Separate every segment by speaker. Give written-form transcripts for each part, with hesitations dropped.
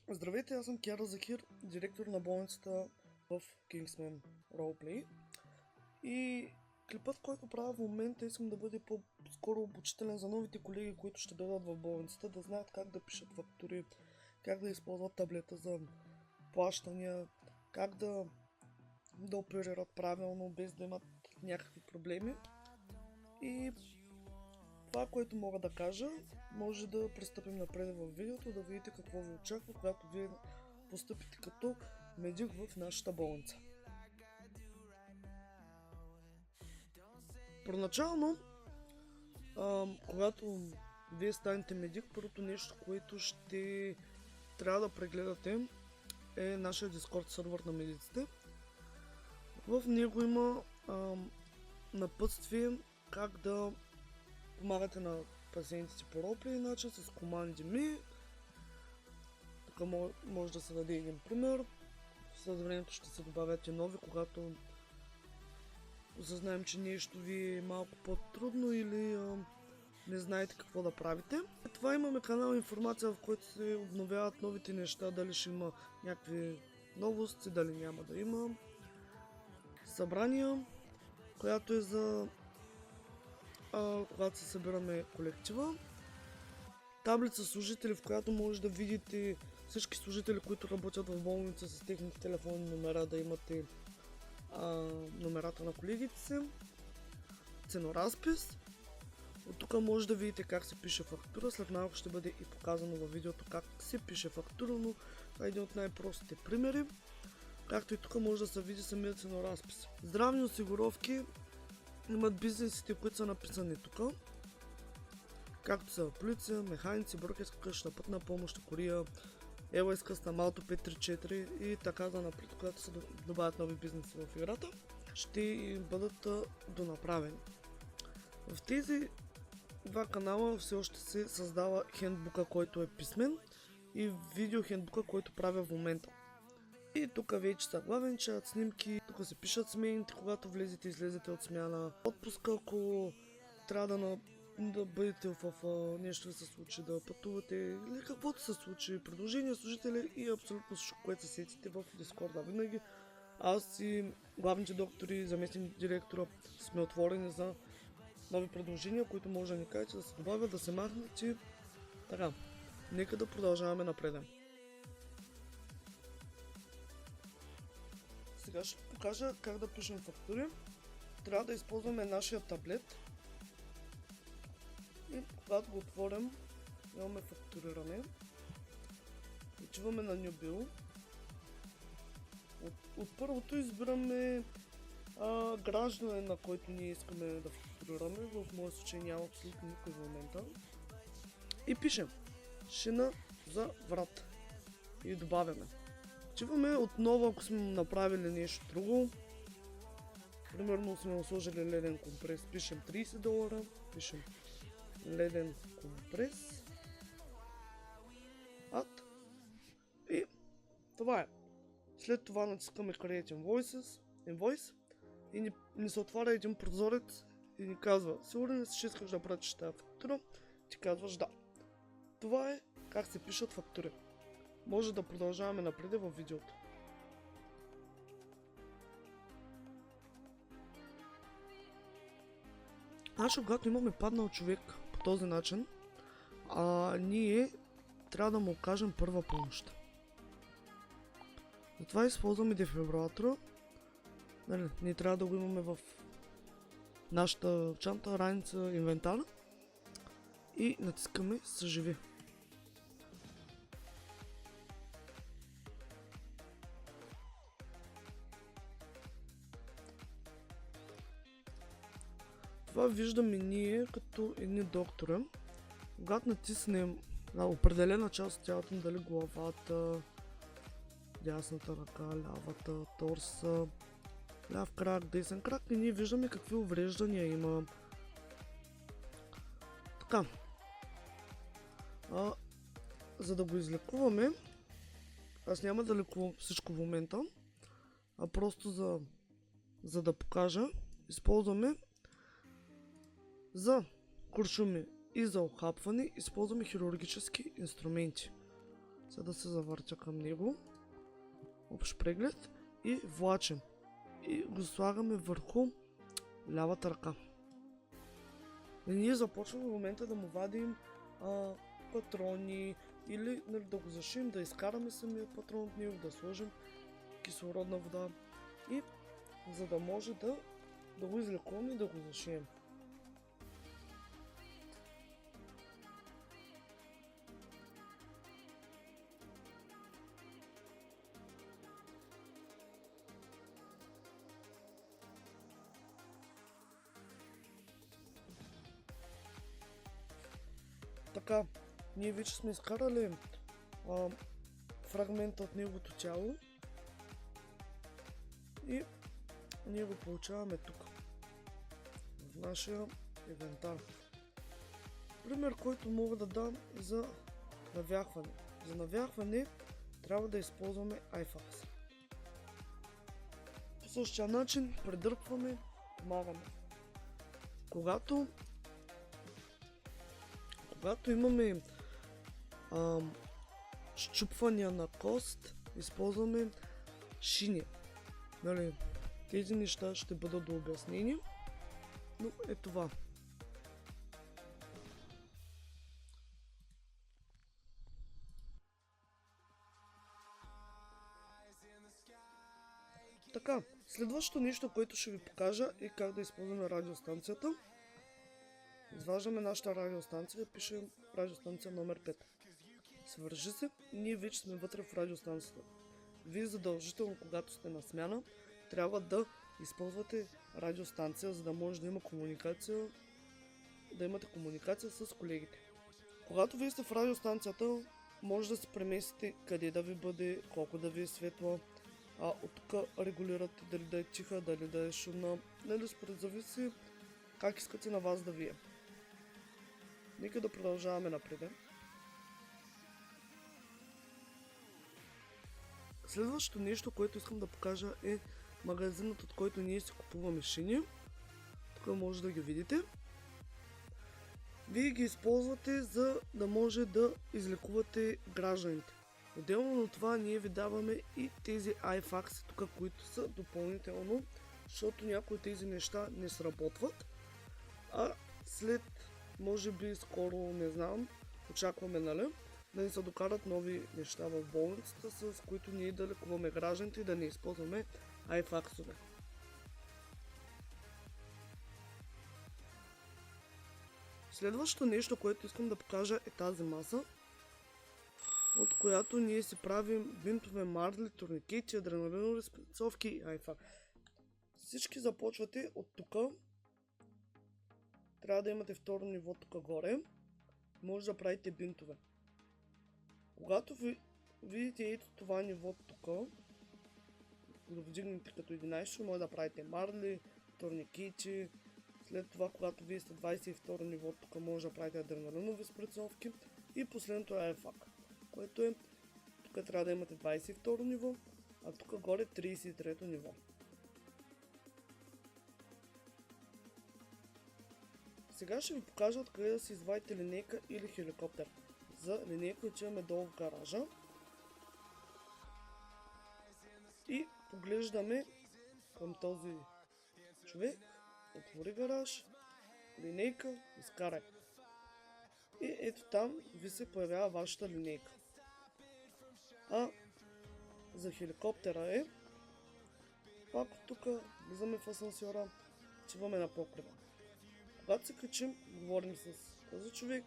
Speaker 1: Здравейте, аз съм Кяра Захир, директор на болницата в Kingsman Roleplay. И клипът, който правя в момента, искам да бъде по-скоро обучителен за новите колеги, които ще дойдат в болницата, да знаят как да пишат фактури, как да използват таблета за плащания, как да оперират правилно, без да имат някакви проблеми. И това, което мога да кажа, може да пристъпим напред в видеото, да видите какво ви очаква, когато вие постъпите като медик в нашата болница. Първоначално, когато вие станете медик, първото нещо, което ще трябва да прегледате, е нашия Discord сервер на медиците. В него има напътствие как да помагате на пациентите по Roleplay начин с команди ми. Тук може да се даде един пример. След времето ще се добавят и нови, когато осъзнаем, че нещо ви е малко по-трудно или не знаете какво да правите. Това имаме канал информация, в който се обновяват новите неща, дали ще има някакви новости, дали няма да има. Събрания, която е за когато се събираме колектива. Таблица служители, в която може да видите всички служители, които работят в болница с техните телефонни номера, да имате номерата на колегите си. Ценоразпис. От тук може да видите как се пише фактура. След малко ще бъде и показано във видеото как се пише фактура, но това е един от най-простите примери. Както и тук може да се види самия ценоразпис. Здравни осигуровки имат бизнесите, които са написани тук. Както са полиция, механици, брокерска къща, пътна помощ, Кория, Елайс къста, Малто 534 и така да напред, когато се добавят нови бизнеси в играта, ще бъдат донаправени. В тези два канала все още се създава хендбука, който е писмен, и видео хендбука, който правя в момента. И тук вече са главен чат, снимки, тук се пишат смените, когато влезете и излезете от смяна, отпуска, ако трябва да бъдете в нещо да се случи, да пътувате или каквото се случи, предложения, служители и абсолютно всичко, което се сетите в Discord. Винаги аз и главните доктори, заместник директора сме отворени за нови предложения, които може да ни кажете, да се добавят, да се махнат и така. Нека да продължаваме напред. Сега ще покажа как да пишем фактури. Трябва да използваме нашия таблет. И когато го отворим, имаме фактуриране. Отиваме на New Bill. От първото избираме гражданин, на който ние искаме да фактурираме. В моя случай няма абсолютно никой в момента. И пишем шина за врат. И добавяме. Отиваме отново, ако сме направили нещо друго. Примерно сме сложили леден компрес. Пишем $30. Пишем леден компрес. И това е. След това натискаме Create Invoice и ни се отваря един прозорец и ни казва: сигурен ли си, че искаш да пратиш тази фактура? Ти казваш да. Това е как се пишат фактури. Може да продължаваме напред във видеото. Когато имаме паднал човек по този начин, ние трябва да му окажем първа помощ. Затова използваме дефибрилатора. Ние трябва да го имаме в нашата чанта, раница, инвентар. И натискаме съживи. Това виждаме ние като едни доктора. Когато натиснем на определена част от тялото, дали главата, дясната ръка, лявата, торса, ляв крак, десен крак, и ние виждаме какви увреждания има. Така. За да го излекуваме, аз няма да лекувам всичко в момента, а просто за да покажа, използваме за куршуми и за охапване, използваме хирургически инструменти. за да се завъртя към него. Общ преглед и влачим. И го слагаме върху лявата ръка. И ние започваме в момента да му вадим патрони или да го зашием, да изкараме самия патрон от него, да сложим кислородна вода и за да може да го излекуваме и да го зашием. Така, ние вече сме изкарали фрагмента от неговото тяло и ние го получаваме тук, в нашия инвентар. Пример, който мога да дам за навяхване. За навяхване трябва да използваме iFax. По същия начин предърпваме, помагаме. Когато имаме счупвания на кост, използваме шини. Нали, тези неща ще бъдат дообяснени, но е това. Така, следващото нещо, което ще ви покажа е как да използваме радиостанцията. Изваждаме нашата радиостанция и пишем радиостанция номер 5. Свържи се, ние вече сме вътре в радиостанцията. Вие задължително, когато сте на смяна, трябва да използвате радиостанция, за да може да имате комуникация с колегите. Когато вие сте в радиостанцията, може да се преместите къде да ви бъде, колко да ви е светла, от тук регулирате дали да е тиха, дали да е шумна, нали, според зависи как искате на вас да ви е. Нека да продължаваме напред. Следващото нещо, което искам да покажа е магазинът, от който ние си купуваме шини. Тук може да ги видите. Вие ги използвате, за да може да излекувате гражданите. Отделно на това ние ви даваме и тези iFax тук, които са допълнително, защото някои от тези неща не сработват. А след, може би скоро, не знам, очакваме, нали, да ни се докарат нови неща в болницата, с които ние да лекуваме гражданите и да не използваме iFax-ове. Следващото нещо, което искам да покажа, е тази маса, от която ние си правим бинтове, марли, турникети, адреналинови спецовки и iFax. Всички започвате от тук. Трябва да имате второ ниво тук горе. Може да правите бинтове. Когато ви видите ето това ниво тук, го вдигнете като 11, може да правите марли, турникети. След това, когато вие сте 22 ниво, тук може да правите адреналинови спрецовки. И последното е iFax, което е, тук трябва да имате 22 ниво, а тук горе 33 ниво. Сега ще ви покажа откъде да си извадите линейка или хеликоптер. За линейка отиваме долу в гаража и поглеждаме към този човек. Отвори гараж, линейка, изкарай. И ето там ви се появява вашата линейка. А за хеликоптера е пак тук влизаме в асансьора, отиваме на покрива. Когато се качим, говорим с този човек,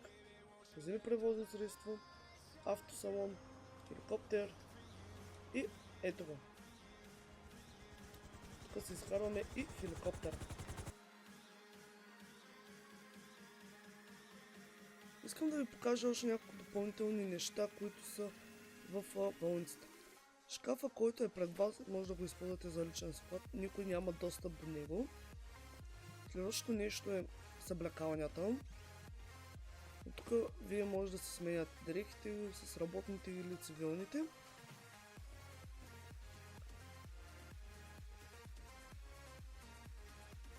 Speaker 1: вземи превозно средство, автосалон, хеликоптер и ето го. Тук се изкарваме и хеликоптер. Искам да ви покажа още няколко допълнителни неща, които са в болницата. Шкафа, който е пред вас, може да го използвате за личен склад, никой няма достъп до него. Следващото нещо е съблекалнята. Тук вие може да се сменят дрехите с работните или цивилните.